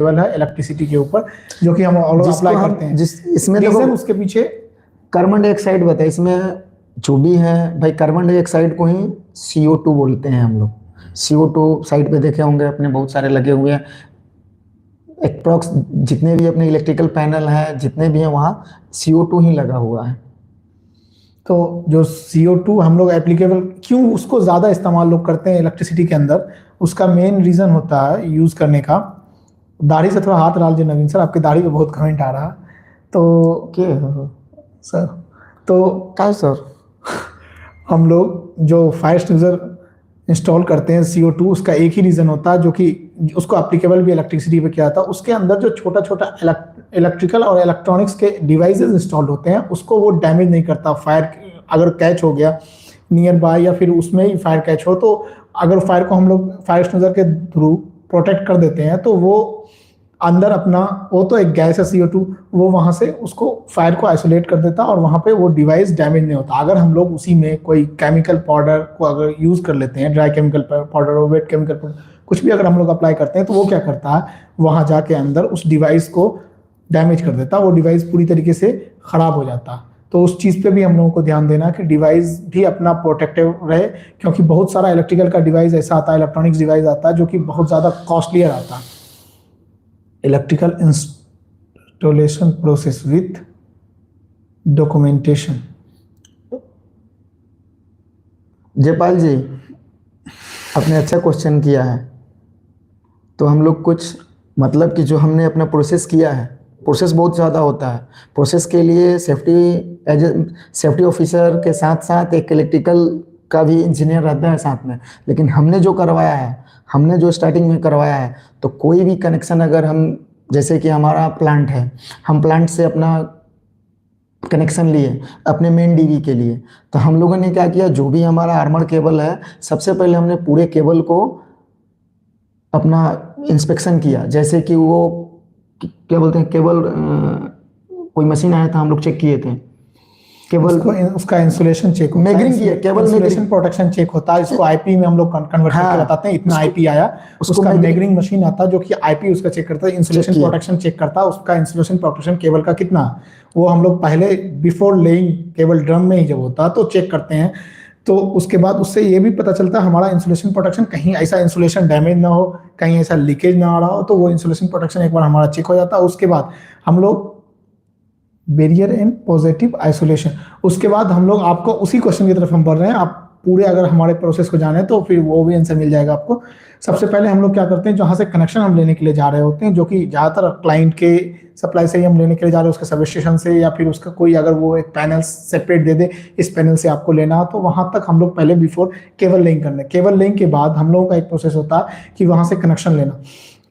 Level है electricity के ऊपर, जो कि हम ऑल ओवर अप्लाई करते हैं। जिस इसमें देखो रीजन उसके पीछे कार्बन डाइऑक्साइड बताए, इसमें जो भी है भाई, कार्बन डाइऑक्साइड को ही CO2 बोलते हैं हम लोग। CO2 साइड पे देखे होंगे अपने, बहुत सारे लगे हुए हैं। अप्रॉक्स जितने भी अपने इलेक्ट्रिकल पैनल हैं, जितने भी हैं, वहाँ CO2 ही लगा हुआ है। तो जो CO2 हम लोग एप्लीकेबल क्यों उसको ज़्यादा इस्तेमाल लोग करते हैं इलेक्ट्रिसिटी के अंदर, उसका मेन रीज़न होता है यूज़ करने का। दाढ़ी से थोड़ा हाथ डाल दीजिए नवीन सर, आपकी दाढ़ी पे बहुत कमेंट आ रहा है। तो क्या सर, तो क्या सर, हम लोग जो फायर एक्सटिंग्विशर इंस्टॉल करते हैं CO2, उसका एक ही रीज़न होता है, जो कि उसको एप्लीकेबल भी इलेक्ट्रिसिटी पे किया जाता है। उसके अंदर जो छोटा छोटा इलेक्ट्रिकल और इलेक्ट्रॉनिक्स के डिवाइसेस इंस्टॉल होते हैं, उसको वो डैमेज नहीं करता। फायर अगर कैच हो गया नियर बाय या फिर उसमें ही फायर कैच हो, तो अगर फायर को हम लोग फायर एक्सटिंग्विशर के थ्रू प्रोटेक्ट कर देते हैं, तो वो अंदर अपना, वो तो एक गैस है CO2, वो वहाँ से उसको फायर को आइसोलेट कर देता है और वहाँ पे वो डिवाइस डैमेज नहीं होता। अगर हम लोग उसी में कोई केमिकल पाउडर को अगर यूज़ कर लेते हैं, ड्राई केमिकल पाउडर और वेट केमिकल पाउडर, कुछ भी अगर हम लोग अप्लाई करते हैं, तो वो क्या करता है, वहाँ जाके अंदर उस डिवाइस को डैमेज कर देता है। वो डिवाइस पूरी तरीके से ख़राब हो जाता है। तो उस चीज़ पे भी हम लोगों को ध्यान देना कि डिवाइस भी अपना प्रोटेक्टिव रहे, क्योंकि बहुत सारा इलेक्ट्रिकल का डिवाइस ऐसा आता है, इलेक्ट्रॉनिक्स डिवाइस आता है, जो कि बहुत ज़्यादा कॉस्टलियर आता है। Electrical installation process with documentation. Jaipal ji, आपने अच्छा क्वेश्चन किया है। तो हम लोग कुछ मतलब कि जो हमने अपना प्रोसेस किया है, प्रोसेस बहुत ज़्यादा होता है। प्रोसेस के लिए सेफ्टी ऑफिसर के साथ साथ एक इलेक्ट्रिकल का भी इंजीनियर रहता है साथ में। लेकिन हमने जो करवाया है, हमने जो स्टार्टिंग में करवाया है, तो कोई भी कनेक्शन अगर हम, जैसे कि हमारा प्लांट है, हम प्लांट से अपना कनेक्शन लिए अपने मेन डीवी के लिए, तो हम लोगों ने क्या किया, जो भी हमारा आर्मर केबल है, सबसे पहले हमने पूरे केबल को अपना इंस्पेक्शन किया। जैसे कि वो क्या बोलते हैं, केबल कोई मशीन आया था, हम लोग चेक किए थे केबल उसको, उसका इंसुलेशन चेक होता है, मैग्रिंग किया, केबल इंसुलेशन प्रोटेक्शन चेक होता है। इसको IP में हम लोग कन्वर्ट करके बताते हैं, इतना IP आया। उसका मैग्रिंग मशीन आता है, जो कि IP उसका चेक करता है, इंसुलेशन प्रोटेक्शन चेक करता है, उसका इंसुलेशन प्रोटेक्शन केबल का कितना, वो हम लोग पहले बिफोर लेइंग केबल ड्रम में ही जब होता है तो चेक करते हैं। तो उसके बाद उससे ये भी पता चलता है हमारा इंसुलेशन प्रोटेक्शन, कहीं ऐसा इंसुलेशन डैमेज ना हो, कहीं ऐसा लीकेज ना आ रहा हो, तो वो इंसुलेशन प्रोटेक्शन एक बार हमारा चेक हो जाता है। उसके बाद हम लोग बैरियर एंड पॉजिटिव आइसोलेशन, उसके बाद हम लोग, आपको उसी क्वेश्चन की तरफ हम बढ़ रहे हैं, आप पूरे अगर हमारे प्रोसेस को जाने तो फिर वो भी आंसर मिल जाएगा आपको। सबसे पहले हम लोग क्या करते हैं, जहाँ से कनेक्शन हम लेने के लिए जा रहे होते हैं, जो कि ज़्यादातर क्लाइंट के सप्लाई से ही हम लेने के लिए जा रहे हैं, उसके सब स्टेशन से, या फिर उसका कोई अगर वो एक पैनल सेपरेट दे दे, इस पैनल से आपको लेना, तो वहाँ तक हम लोग पहले बिफोर केबल लिंक करना। केबल लिंक के बाद हम लोगों का एक प्रोसेस होता है कि वहाँ से कनेक्शन लेना।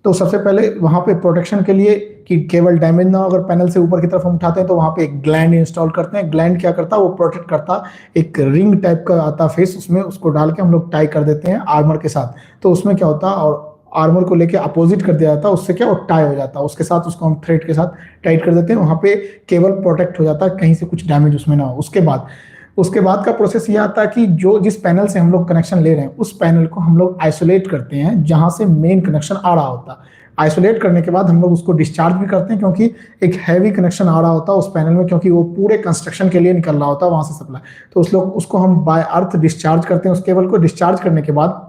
तो सबसे पहले वहाँ पे प्रोटेक्शन के लिए कि केबल डैमेज ना हो, अगर पैनल से ऊपर की तरफ हम उठाते हैं, तो वहाँ पे एक ग्लैंड इंस्टॉल करते हैं। ग्लैंड क्या करता है, वो प्रोटेक्ट करता है। एक रिंग टाइप का आता फेस, उसमें उसको डाल के हम लोग टाई कर देते हैं आर्मर के साथ। तो उसमें क्या होता है, और आर्मर को लेके अपोजिट कर दिया जाता है, उससे क्या वो टाई हो जाता है, उसके साथ उसको हम थ्रेड के साथ टाइट कर देते हैं। वहाँ पे केबल प्रोटेक्ट हो जाता है, कहीं से कुछ डैमेज उसमें ना हो। उसके बाद का प्रोसेस ये आता है कि जो जिस पैनल से हम लोग कनेक्शन ले रहे हैं, उस पैनल को हम लोग आइसोलेट करते हैं, जहां से मेन कनेक्शन आ रहा होता है। आइसोलेट करने के बाद हम लोग उसको डिस्चार्ज भी करते हैं, क्योंकि एक हैवी कनेक्शन आ रहा होता है उस पैनल में, क्योंकि वो पूरे कंस्ट्रक्शन के लिए निकल रहा होता है वहां से सप्लाई। तो उसको हम बाय अर्थ डिस्चार्ज करते हैं। उस केबल को डिस्चार्ज करने के बाद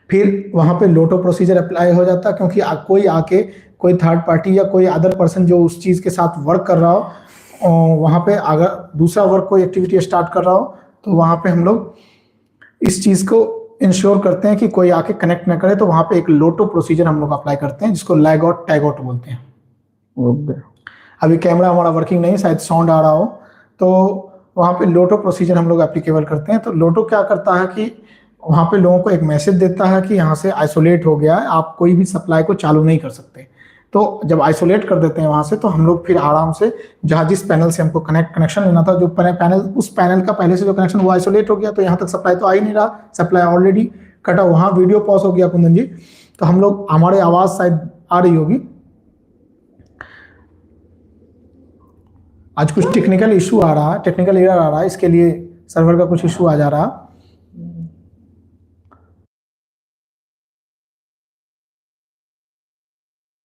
फिर वहां पे लोटो प्रोसीजर अप्लाई हो जाता है, क्योंकि कोई आके, कोई थर्ड पार्टी या कोई अदर पर्सन जो उस चीज़ के साथ वर्क कर रहा हो, वहाँ पे अगर दूसरा वर्क कोई एक्टिविटी स्टार्ट कर रहा हो, तो वहाँ पे हम लोग इस चीज़ को इंश्योर करते हैं कि कोई आके कनेक्ट ना करे। तो वहाँ पे एक लोटो प्रोसीजर हम लोग अप्लाई करते हैं, जिसको लैग आउट टैग आउट बोलते हैं। अभी कैमरा हमारा वर्किंग नहीं, शायद साउंड आ रहा हो, तो वहाँ पे लोटो प्रोसीजर हम लोग एप्लीकेबल करते हैं। तो लोटो क्या करता है कि वहाँ पे लोगों को एक मैसेज देता है कि यहाँ से आइसोलेट हो गया है, आप कोई भी सप्लाई को चालू नहीं कर सकते। तो जब आइसोलेट कर देते हैं वहाँ से, तो हम लोग फिर आराम से, जहाँ जिस पैनल से हमको कनेक्शन लेना था, जो पैनल, उस पैनल का पहले से जो कनेक्शन वो आइसोलेट हो गया, तो यहाँ तक सप्लाई तो आ ही नहीं रहा, सप्लाई ऑलरेडी कटा। वहाँ वीडियो पॉज हो गया कुंदन जी, तो हम लोग, हमारे आवाज़ शायद आ रही होगी। आज कुछ टेक्निकल इशू आ रहा है, टेक्निकल एरर आ रहा है, इसके लिए सर्वर का कुछ इशू आ जा रहा है।